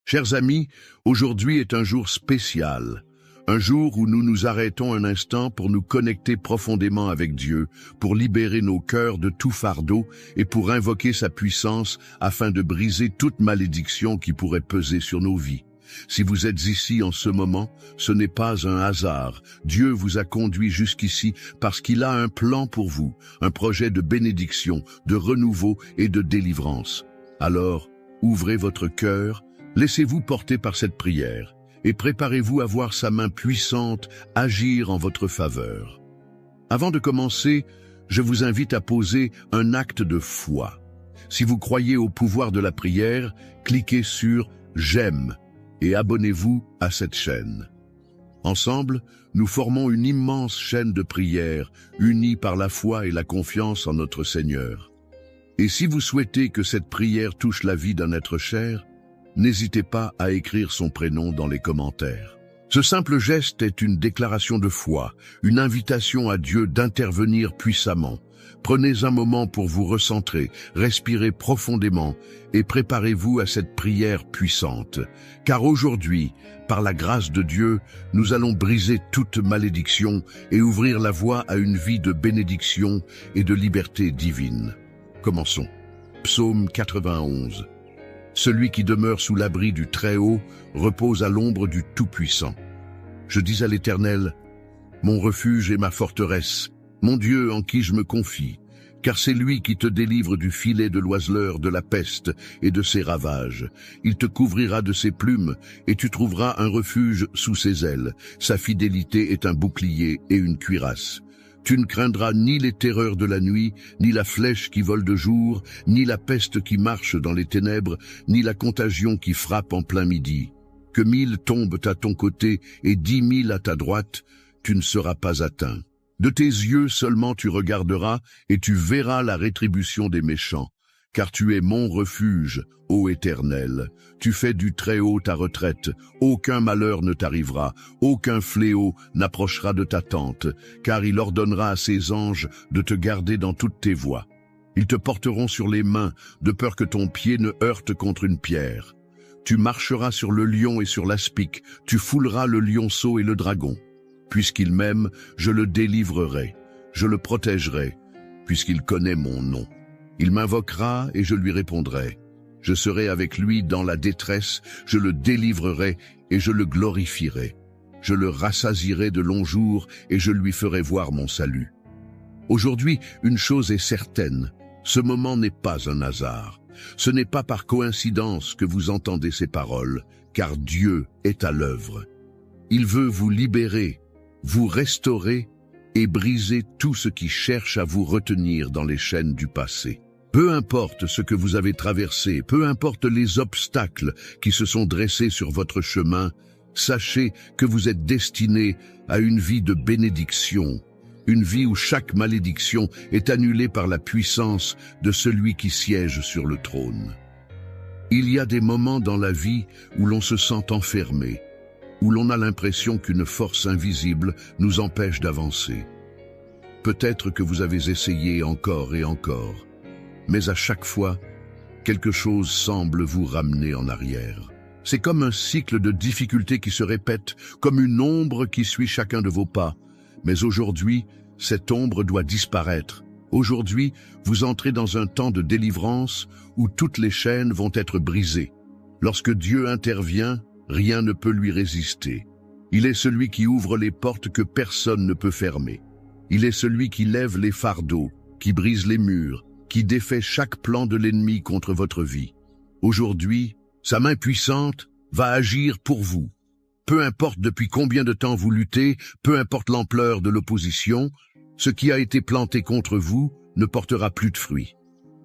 Chers amis, aujourd'hui est un jour spécial, un jour où nous nous arrêtons un instant pour nous connecter profondément avec Dieu, pour libérer nos cœurs de tout fardeau et pour invoquer sa puissance afin de briser toute malédiction qui pourrait peser sur nos vies. Si vous êtes ici en ce moment, ce n'est pas un hasard. Dieu vous a conduit jusqu'ici parce qu'il a un plan pour vous, un projet de bénédiction, de renouveau et de délivrance. Alors, ouvrez votre cœur, laissez-vous porter par cette prière et préparez-vous à voir sa main puissante agir en votre faveur. Avant de commencer, je vous invite à poser un acte de foi. Si vous croyez au pouvoir de la prière, cliquez sur « J'aime » et abonnez-vous à cette chaîne. Ensemble, nous formons une immense chaîne de prière, unie par la foi et la confiance en notre Seigneur. Et si vous souhaitez que cette prière touche la vie d'un être cher, n'hésitez pas à écrire son prénom dans les commentaires. Ce simple geste est une déclaration de foi, une invitation à Dieu d'intervenir puissamment. Prenez un moment pour vous recentrer, respirez profondément et préparez-vous à cette prière puissante. Car aujourd'hui, par la grâce de Dieu, nous allons briser toute malédiction et ouvrir la voie à une vie de bénédiction et de liberté divine. Commençons. Psaume 91. Celui qui demeure sous l'abri du Très-Haut repose à l'ombre du Tout-Puissant. Je dis à l'Éternel, mon refuge et ma forteresse, mon Dieu en qui je me confie, car c'est lui qui te délivre du filet de l'oiseleur, de la peste et de ses ravages. Il te couvrira de ses plumes et tu trouveras un refuge sous ses ailes. Sa fidélité est un bouclier et une cuirasse. Tu ne craindras ni les terreurs de la nuit, ni la flèche qui vole de jour, ni la peste qui marche dans les ténèbres, ni la contagion qui frappe en plein midi. Que 1000 tombent à ton côté et 10 000 à ta droite, tu ne seras pas atteint. De tes yeux seulement tu regarderas et tu verras la rétribution des méchants. Car tu es mon refuge, ô Éternel. Tu fais du Très-Haut ta retraite. Aucun malheur ne t'arrivera, aucun fléau n'approchera de ta tente, car il ordonnera à ses anges de te garder dans toutes tes voies. Ils te porteront sur les mains, de peur que ton pied ne heurte contre une pierre. Tu marcheras sur le lion et sur l'aspic, tu fouleras le lionceau et le dragon. Puisqu'il m'aime, je le délivrerai, je le protégerai, puisqu'il connaît mon nom. Il m'invoquera et je lui répondrai. Je serai avec lui dans la détresse, je le délivrerai et je le glorifierai. Je le rassasierai de longs jours et je lui ferai voir mon salut. Aujourd'hui, une chose est certaine, ce moment n'est pas un hasard. Ce n'est pas par coïncidence que vous entendez ces paroles, car Dieu est à l'œuvre. Il veut vous libérer, vous restaurer et briser tout ce qui cherche à vous retenir dans les chaînes du passé. Peu importe ce que vous avez traversé, peu importe les obstacles qui se sont dressés sur votre chemin, sachez que vous êtes destiné à une vie de bénédiction, une vie où chaque malédiction est annulée par la puissance de celui qui siège sur le trône. Il y a des moments dans la vie où l'on se sent enfermé, où l'on a l'impression qu'une force invisible nous empêche d'avancer. Peut-être que vous avez essayé encore et encore, mais à chaque fois, quelque chose semble vous ramener en arrière. C'est comme un cycle de difficultés qui se répète, comme une ombre qui suit chacun de vos pas. Mais aujourd'hui, cette ombre doit disparaître. Aujourd'hui, vous entrez dans un temps de délivrance où toutes les chaînes vont être brisées. Lorsque Dieu intervient, rien ne peut lui résister. Il est celui qui ouvre les portes que personne ne peut fermer. Il est celui qui lève les fardeaux, qui brise les murs, qui défait chaque plan de l'ennemi contre votre vie. Aujourd'hui, sa main puissante va agir pour vous. Peu importe depuis combien de temps vous luttez, peu importe l'ampleur de l'opposition, ce qui a été planté contre vous ne portera plus de fruits.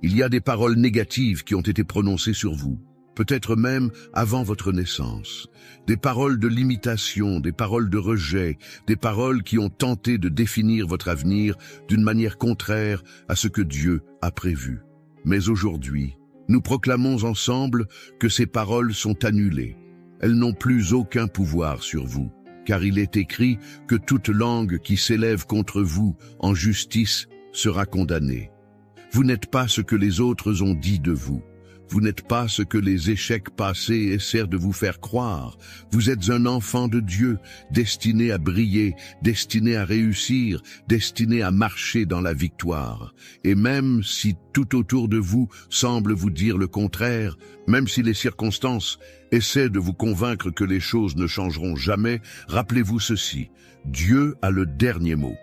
Il y a des paroles négatives qui ont été prononcées sur vous, peut-être même avant votre naissance. Des paroles de limitation, des paroles de rejet, des paroles qui ont tenté de définir votre avenir d'une manière contraire à ce que Dieu a prévu. Mais aujourd'hui, nous proclamons ensemble que ces paroles sont annulées. Elles n'ont plus aucun pouvoir sur vous, car il est écrit que toute langue qui s'élève contre vous en justice sera condamnée. Vous n'êtes pas ce que les autres ont dit de vous. Vous n'êtes pas ce que les échecs passés essaient de vous faire croire. Vous êtes un enfant de Dieu, destiné à briller, destiné à réussir, destiné à marcher dans la victoire. Et même si tout autour de vous semble vous dire le contraire, même si les circonstances essaient de vous convaincre que les choses ne changeront jamais, rappelez-vous ceci, Dieu a le dernier mot.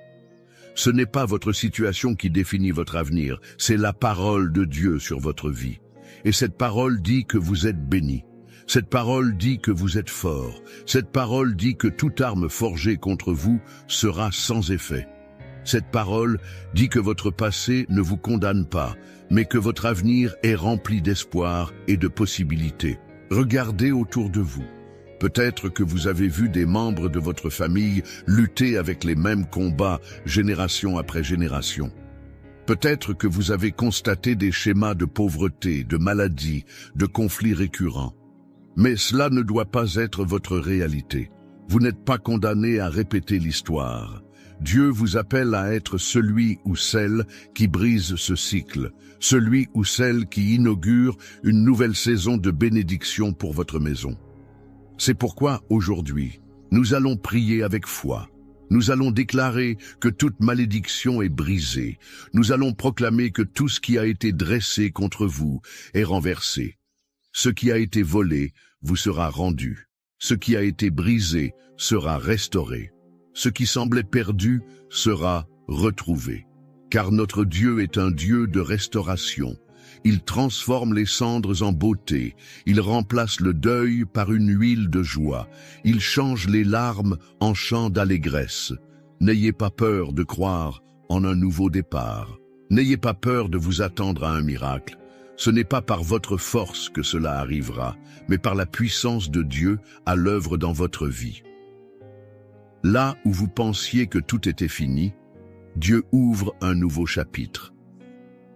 Ce n'est pas votre situation qui définit votre avenir, c'est la parole de Dieu sur votre vie. Et cette parole dit que vous êtes béni. Cette parole dit que vous êtes fort. Cette parole dit que toute arme forgée contre vous sera sans effet. Cette parole dit que votre passé ne vous condamne pas, mais que votre avenir est rempli d'espoir et de possibilités. Regardez autour de vous. Peut-être que vous avez vu des membres de votre famille lutter avec les mêmes combats génération après génération. Peut-être que vous avez constaté des schémas de pauvreté, de maladie, de conflits récurrents. Mais cela ne doit pas être votre réalité. Vous n'êtes pas condamné à répéter l'histoire. Dieu vous appelle à être celui ou celle qui brise ce cycle, celui ou celle qui inaugure une nouvelle saison de bénédiction pour votre maison. C'est pourquoi, aujourd'hui, nous allons prier avec foi. Nous allons déclarer que toute malédiction est brisée. Nous allons proclamer que tout ce qui a été dressé contre vous est renversé. Ce qui a été volé vous sera rendu. Ce qui a été brisé sera restauré. Ce qui semblait perdu sera retrouvé. Car notre Dieu est un Dieu de restauration. Il transforme les cendres en beauté. Il remplace le deuil par une huile de joie. Il change les larmes en chants d'allégresse. N'ayez pas peur de croire en un nouveau départ. N'ayez pas peur de vous attendre à un miracle. Ce n'est pas par votre force que cela arrivera, mais par la puissance de Dieu à l'œuvre dans votre vie. Là où vous pensiez que tout était fini, Dieu ouvre un nouveau chapitre.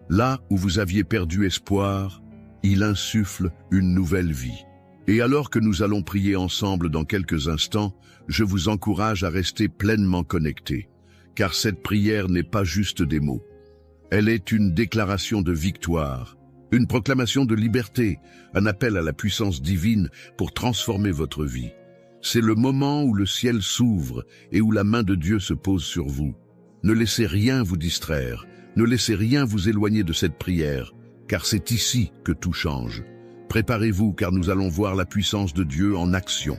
Là où vous aviez perdu espoir, il insuffle une nouvelle vie. Et alors que nous allons prier ensemble dans quelques instants, je vous encourage à rester pleinement connectés, car cette prière n'est pas juste des mots. Elle est une déclaration de victoire, une proclamation de liberté, un appel à la puissance divine pour transformer votre vie. C'est le moment où le ciel s'ouvre et où la main de Dieu se pose sur vous. Ne laissez rien vous distraire. Ne laissez rien vous éloigner de cette prière, car c'est ici que tout change. Préparez-vous, car nous allons voir la puissance de Dieu en action.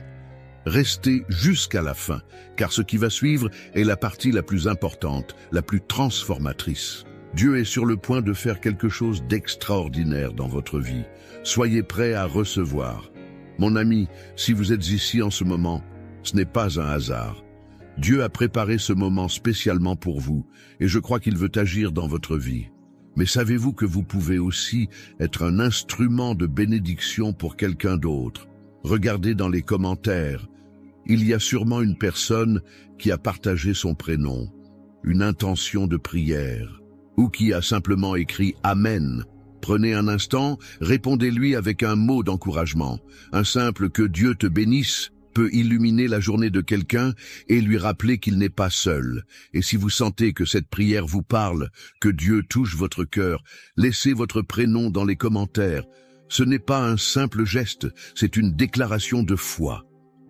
Restez jusqu'à la fin, car ce qui va suivre est la partie la plus importante, la plus transformatrice. Dieu est sur le point de faire quelque chose d'extraordinaire dans votre vie. Soyez prêts à recevoir. Mon ami, si vous êtes ici en ce moment, ce n'est pas un hasard. Dieu a préparé ce moment spécialement pour vous, et je crois qu'il veut agir dans votre vie. Mais savez-vous que vous pouvez aussi être un instrument de bénédiction pour quelqu'un d'autre? Regardez dans les commentaires. Il y a sûrement une personne qui a partagé son prénom, une intention de prière, ou qui a simplement écrit « Amen ». Prenez un instant, répondez-lui avec un mot d'encouragement. Un simple « Que Dieu te bénisse » peut illuminer la journée de quelqu'un et lui rappeler qu'il n'est pas seul. Et si vous sentez que cette prière vous parle, que Dieu touche votre cœur, laissez votre prénom dans les commentaires. Ce n'est pas un simple geste, c'est une déclaration de foi.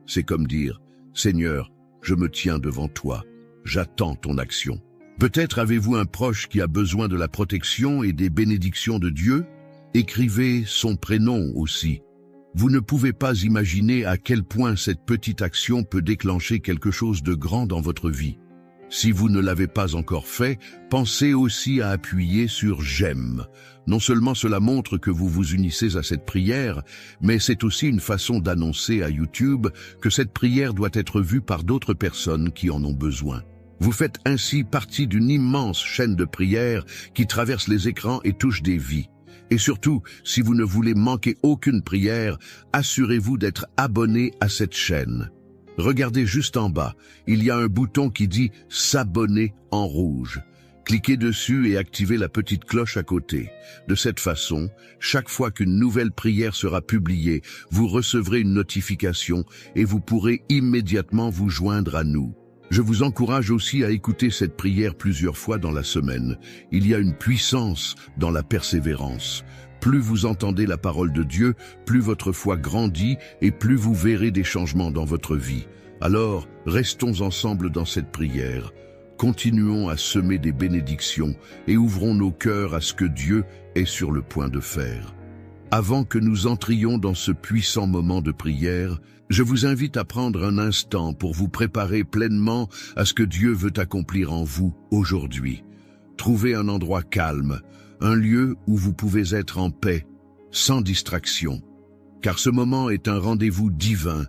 C'est comme dire « Seigneur, je me tiens devant toi, j'attends ton action ». Peut-être avez-vous un proche qui a besoin de la protection et des bénédictions de Dieu? Écrivez son prénom aussi. Vous ne pouvez pas imaginer à quel point cette petite action peut déclencher quelque chose de grand dans votre vie. Si vous ne l'avez pas encore fait, pensez aussi à appuyer sur « J'aime ». Non seulement cela montre que vous vous unissez à cette prière, mais c'est aussi une façon d'annoncer à YouTube que cette prière doit être vue par d'autres personnes qui en ont besoin. Vous faites ainsi partie d'une immense chaîne de prières qui traverse les écrans et touche des vies. Et surtout, si vous ne voulez manquer aucune prière, assurez-vous d'être abonné à cette chaîne. Regardez juste en bas, il y a un bouton qui dit « S'abonner » en rouge. Cliquez dessus et activez la petite cloche à côté. De cette façon, chaque fois qu'une nouvelle prière sera publiée, vous recevrez une notification et vous pourrez immédiatement vous joindre à nous. Je vous encourage aussi à écouter cette prière plusieurs fois dans la semaine. Il y a une puissance dans la persévérance. Plus vous entendez la parole de Dieu, plus votre foi grandit et plus vous verrez des changements dans votre vie. Alors, restons ensemble dans cette prière. Continuons à semer des bénédictions et ouvrons nos cœurs à ce que Dieu est sur le point de faire. Avant que nous entrions dans ce puissant moment de prière, je vous invite à prendre un instant pour vous préparer pleinement à ce que Dieu veut accomplir en vous aujourd'hui. Trouvez un endroit calme, un lieu où vous pouvez être en paix, sans distraction, car ce moment est un rendez-vous divin,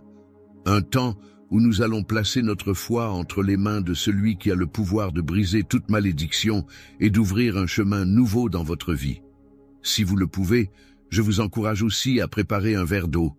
un temps où nous allons placer notre foi entre les mains de celui qui a le pouvoir de briser toute malédiction et d'ouvrir un chemin nouveau dans votre vie. Si vous le pouvez, je vous encourage aussi à préparer un verre d'eau.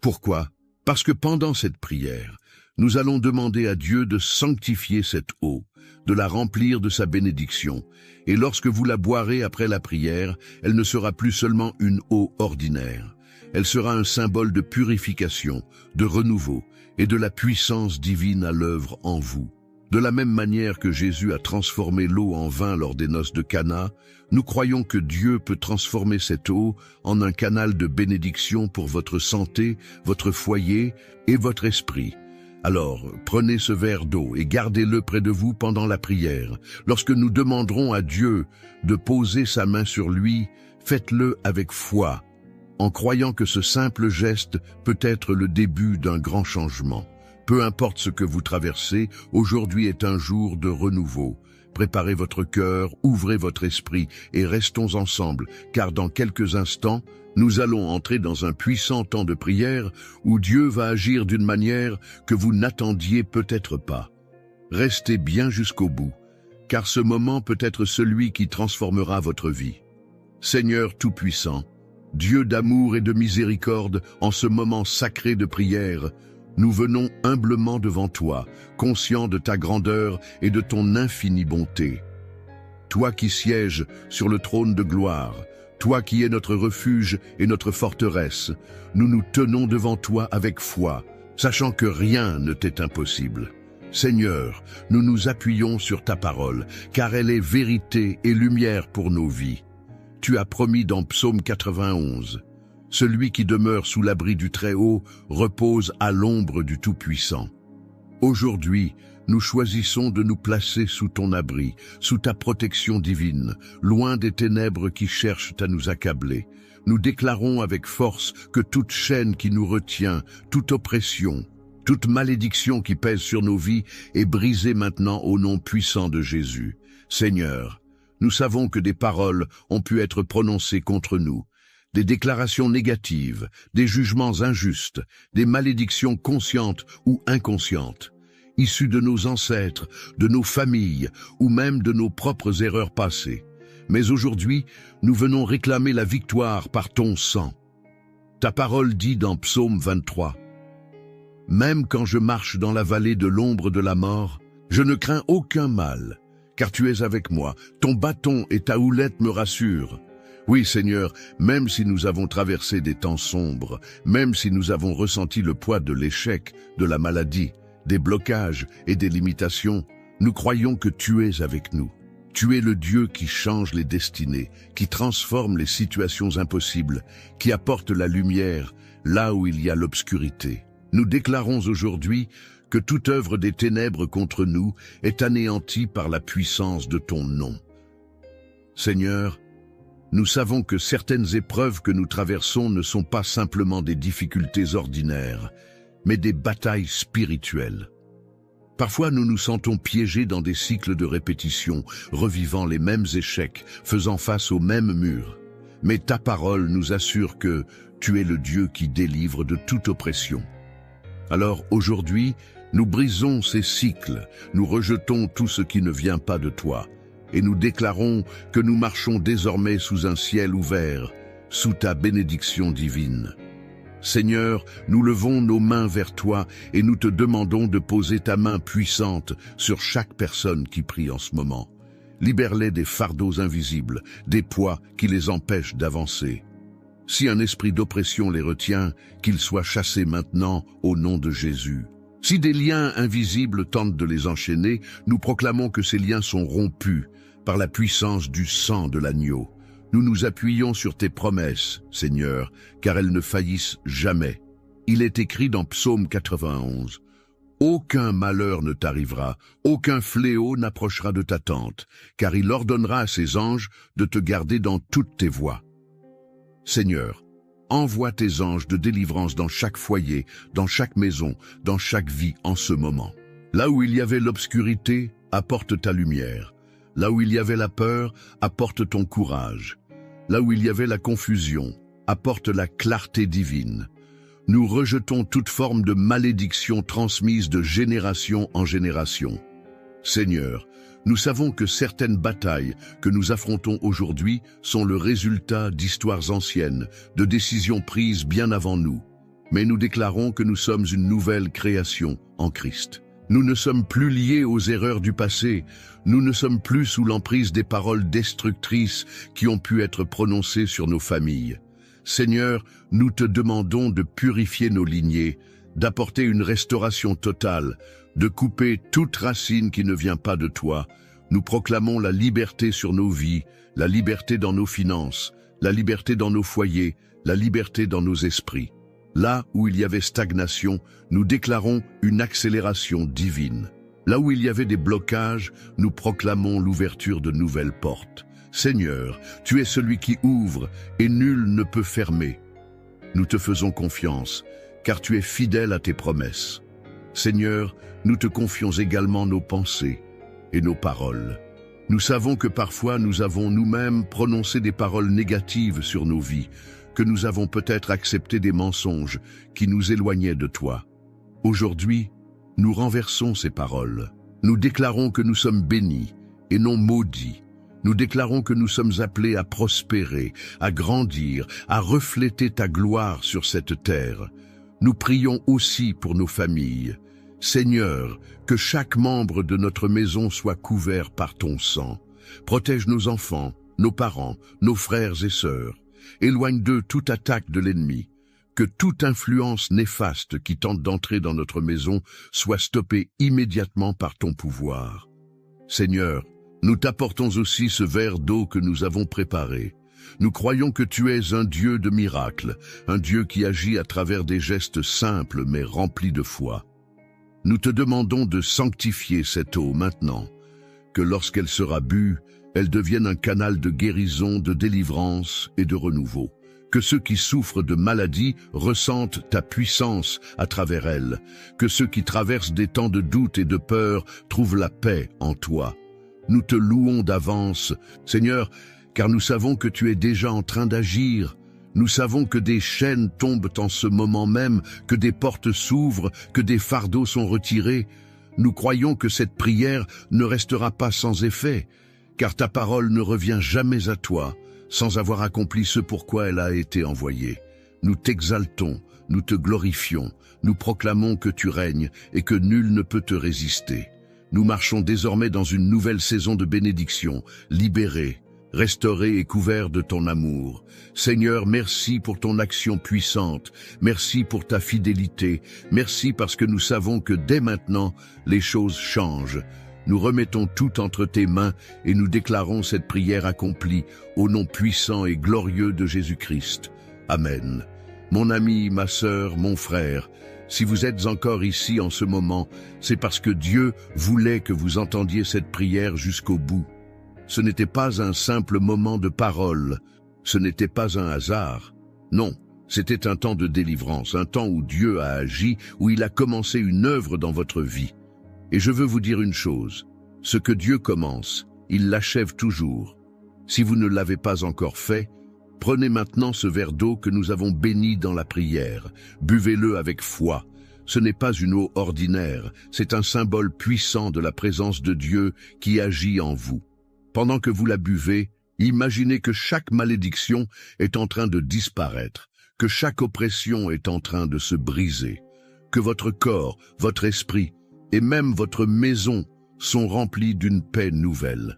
Pourquoi? Parce que pendant cette prière, nous allons demander à Dieu de sanctifier cette eau, de la remplir de sa bénédiction, et lorsque vous la boirez après la prière, elle ne sera plus seulement une eau ordinaire. Elle sera un symbole de purification, de renouveau et de la puissance divine à l'œuvre en vous. De la même manière que Jésus a transformé l'eau en vin lors des noces de Cana, nous croyons que Dieu peut transformer cette eau en un canal de bénédiction pour votre santé, votre foyer et votre esprit. Alors, prenez ce verre d'eau et gardez-le près de vous pendant la prière. Lorsque nous demanderons à Dieu de poser sa main sur lui, faites-le avec foi, en croyant que ce simple geste peut être le début d'un grand changement. Peu importe ce que vous traversez, aujourd'hui est un jour de renouveau. Préparez votre cœur, ouvrez votre esprit et restons ensemble, car dans quelques instants, nous allons entrer dans un puissant temps de prière où Dieu va agir d'une manière que vous n'attendiez peut-être pas. Restez bien jusqu'au bout, car ce moment peut être celui qui transformera votre vie. Seigneur Tout-Puissant, Dieu d'amour et de miséricorde, en ce moment sacré de prière, nous venons humblement devant toi, conscients de ta grandeur et de ton infinie bonté. Toi qui sièges sur le trône de gloire, toi qui es notre refuge et notre forteresse, nous nous tenons devant toi avec foi, sachant que rien ne t'est impossible. Seigneur, nous nous appuyons sur ta parole, car elle est vérité et lumière pour nos vies. Tu as promis dans Psaume 91, « Celui qui demeure sous l'abri du Très-Haut repose à l'ombre du Tout-Puissant. » Aujourd'hui, nous choisissons de nous placer sous ton abri, sous ta protection divine, loin des ténèbres qui cherchent à nous accabler. Nous déclarons avec force que toute chaîne qui nous retient, toute oppression, toute malédiction qui pèse sur nos vies est brisée maintenant au nom puissant de Jésus. Seigneur, nous savons que des paroles ont pu être prononcées contre nous, des déclarations négatives, des jugements injustes, des malédictions conscientes ou inconscientes, issues de nos ancêtres, de nos familles ou même de nos propres erreurs passées. Mais aujourd'hui, nous venons réclamer la victoire par ton sang. Ta parole dit dans Psaume 23, « Même quand je marche dans la vallée de l'ombre de la mort, je ne crains aucun mal, car tu es avec moi, ton bâton et ta houlette me rassurent. » Oui, Seigneur, même si nous avons traversé des temps sombres, même si nous avons ressenti le poids de l'échec, de la maladie, des blocages et des limitations, nous croyons que tu es avec nous. Tu es le Dieu qui change les destinées, qui transforme les situations impossibles, qui apporte la lumière là où il y a l'obscurité. Nous déclarons aujourd'hui que toute œuvre des ténèbres contre nous est anéantie par la puissance de ton nom. Seigneur, nous savons que certaines épreuves que nous traversons ne sont pas simplement des difficultés ordinaires, mais des batailles spirituelles. Parfois, nous nous sentons piégés dans des cycles de répétition, revivant les mêmes échecs, faisant face aux mêmes murs. Mais ta parole nous assure que tu es le Dieu qui délivre de toute oppression. Alors aujourd'hui, nous brisons ces cycles, nous rejetons tout ce qui ne vient pas de toi, et nous déclarons que nous marchons désormais sous un ciel ouvert, sous ta bénédiction divine. Seigneur, nous levons nos mains vers toi et nous te demandons de poser ta main puissante sur chaque personne qui prie en ce moment. Libère-les des fardeaux invisibles, des poids qui les empêchent d'avancer. Si un esprit d'oppression les retient, qu'il soit chassé maintenant au nom de Jésus. Si des liens invisibles tentent de les enchaîner, nous proclamons que ces liens sont rompus par la puissance du sang de l'agneau. Nous nous appuyons sur tes promesses, Seigneur, car elles ne faillissent jamais. Il est écrit dans Psaume 91, « Aucun malheur ne t'arrivera, aucun fléau n'approchera de ta tente, car il ordonnera à ses anges de te garder dans toutes tes voies. » Seigneur, envoie tes anges de délivrance dans chaque foyer, dans chaque maison, dans chaque vie en ce moment. Là où il y avait l'obscurité, apporte ta lumière. Là où il y avait la peur, apporte ton courage. Là où il y avait la confusion, apporte la clarté divine. Nous rejetons toute forme de malédiction transmise de génération en génération. Seigneur, nous savons que certaines batailles que nous affrontons aujourd'hui sont le résultat d'histoires anciennes, de décisions prises bien avant nous. Mais nous déclarons que nous sommes une nouvelle création en Christ. Nous ne sommes plus liés aux erreurs du passé. Nous ne sommes plus sous l'emprise des paroles destructrices qui ont pu être prononcées sur nos familles. Seigneur, nous te demandons de purifier nos lignées, d'apporter une restauration totale, de couper toute racine qui ne vient pas de toi. Nous proclamons la liberté sur nos vies, la liberté dans nos finances, la liberté dans nos foyers, la liberté dans nos esprits. Là où il y avait stagnation, nous déclarons une accélération divine. Là où il y avait des blocages, nous proclamons l'ouverture de nouvelles portes. Seigneur, tu es celui qui ouvre et nul ne peut fermer. Nous te faisons confiance, car tu es fidèle à tes promesses. Seigneur, nous te confions également nos pensées et nos paroles. Nous savons que parfois nous avons nous-mêmes prononcé des paroles négatives sur nos vies, que nous avons peut-être accepté des mensonges qui nous éloignaient de toi. Aujourd'hui, nous renversons ces paroles. Nous déclarons que nous sommes bénis et non maudits. Nous déclarons que nous sommes appelés à prospérer, à grandir, à refléter ta gloire sur cette terre. Nous prions aussi pour nos familles. Seigneur, que chaque membre de notre maison soit couvert par ton sang. Protège nos enfants, nos parents, nos frères et sœurs. Éloigne d'eux toute attaque de l'ennemi. Que toute influence néfaste qui tente d'entrer dans notre maison soit stoppée immédiatement par ton pouvoir. Seigneur, nous t'apportons aussi ce verre d'eau que nous avons préparé. Nous croyons que tu es un Dieu de miracles, un Dieu qui agit à travers des gestes simples mais remplis de foi. Nous te demandons de sanctifier cette eau maintenant, que lorsqu'elle sera bue, elle devienne un canal de guérison, de délivrance et de renouveau. Que ceux qui souffrent de maladies ressentent ta puissance à travers elle. Que ceux qui traversent des temps de doute et de peur trouvent la paix en toi. Nous te louons d'avance, Seigneur, car nous savons que tu es déjà en train d'agir. Nous savons que des chaînes tombent en ce moment même, que des portes s'ouvrent, que des fardeaux sont retirés. Nous croyons que cette prière ne restera pas sans effet, car ta parole ne revient jamais à toi, sans avoir accompli ce pourquoi elle a été envoyée. Nous t'exaltons, nous te glorifions, nous proclamons que tu règnes et que nul ne peut te résister. Nous marchons désormais dans une nouvelle saison de bénédiction, libérés, restaurés et couverts de ton amour. Seigneur, merci pour ton action puissante, merci pour ta fidélité, merci parce que nous savons que dès maintenant, les choses changent. Nous remettons tout entre tes mains et nous déclarons cette prière accomplie au nom puissant et glorieux de Jésus-Christ. Amen. Mon ami, ma sœur, mon frère, si vous êtes encore ici en ce moment, c'est parce que Dieu voulait que vous entendiez cette prière jusqu'au bout. Ce n'était pas un simple moment de parole, ce n'était pas un hasard. Non, c'était un temps de délivrance, un temps où Dieu a agi, où il a commencé une œuvre dans votre vie. Et je veux vous dire une chose, ce que Dieu commence, il l'achève toujours. Si vous ne l'avez pas encore fait, prenez maintenant ce verre d'eau que nous avons béni dans la prière, buvez-le avec foi. Ce n'est pas une eau ordinaire, c'est un symbole puissant de la présence de Dieu qui agit en vous. Pendant que vous la buvez, imaginez que chaque malédiction est en train de disparaître, que chaque oppression est en train de se briser, que votre corps, votre esprit et même votre maison sont remplis d'une paix nouvelle.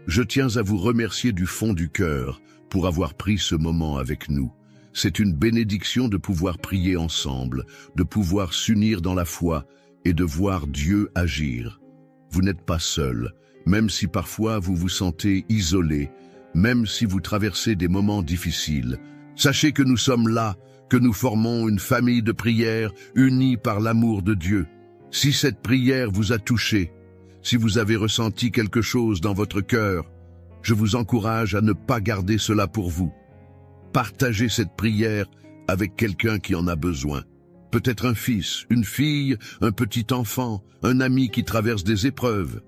Je tiens à vous remercier du fond du cœur pour avoir pris ce moment avec nous. C'est une bénédiction de pouvoir prier ensemble, de pouvoir s'unir dans la foi et de voir Dieu agir. Vous n'êtes pas seul, même si parfois vous vous sentez isolé, même si vous traversez des moments difficiles. Sachez que nous sommes là, que nous formons une famille de prière unie par l'amour de Dieu. Si cette prière vous a touché, si vous avez ressenti quelque chose dans votre cœur, je vous encourage à ne pas garder cela pour vous. Partagez cette prière avec quelqu'un qui en a besoin. Peut-être un fils, une fille, un petit enfant, un ami qui traverse des épreuves.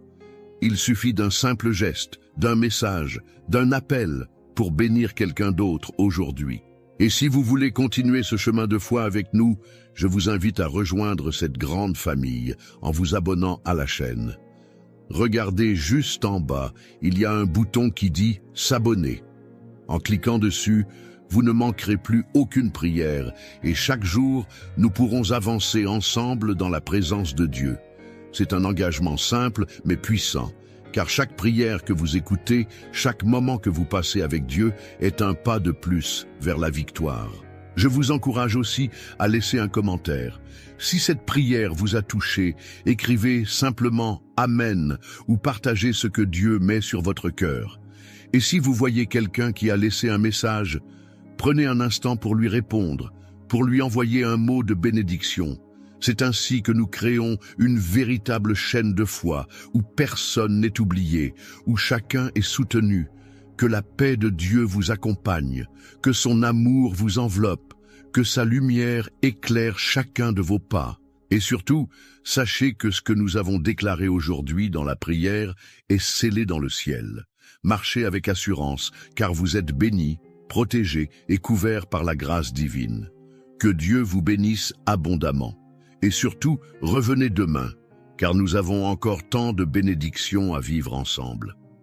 Il suffit d'un simple geste, d'un message, d'un appel pour bénir quelqu'un d'autre aujourd'hui. Et si vous voulez continuer ce chemin de foi avec nous, je vous invite à rejoindre cette grande famille en vous abonnant à la chaîne. Regardez juste en bas, il y a un bouton qui dit « S'abonner ». En cliquant dessus, vous ne manquerez plus aucune prière et chaque jour, nous pourrons avancer ensemble dans la présence de Dieu. C'est un engagement simple mais puissant, car chaque prière que vous écoutez, chaque moment que vous passez avec Dieu est un pas de plus vers la victoire. Je vous encourage aussi à laisser un commentaire. Si cette prière vous a touché, écrivez simplement « Amen » ou partagez ce que Dieu met sur votre cœur. Et si vous voyez quelqu'un qui a laissé un message, prenez un instant pour lui répondre, pour lui envoyer un mot de bénédiction. C'est ainsi que nous créons une véritable chaîne de foi, où personne n'est oublié, où chacun est soutenu. Que la paix de Dieu vous accompagne, que son amour vous enveloppe, que sa lumière éclaire chacun de vos pas. Et surtout, sachez que ce que nous avons déclaré aujourd'hui dans la prière est scellé dans le ciel. Marchez avec assurance, car vous êtes bénis, protégés et couverts par la grâce divine. Que Dieu vous bénisse abondamment. Et surtout, revenez demain, car nous avons encore tant de bénédictions à vivre ensemble.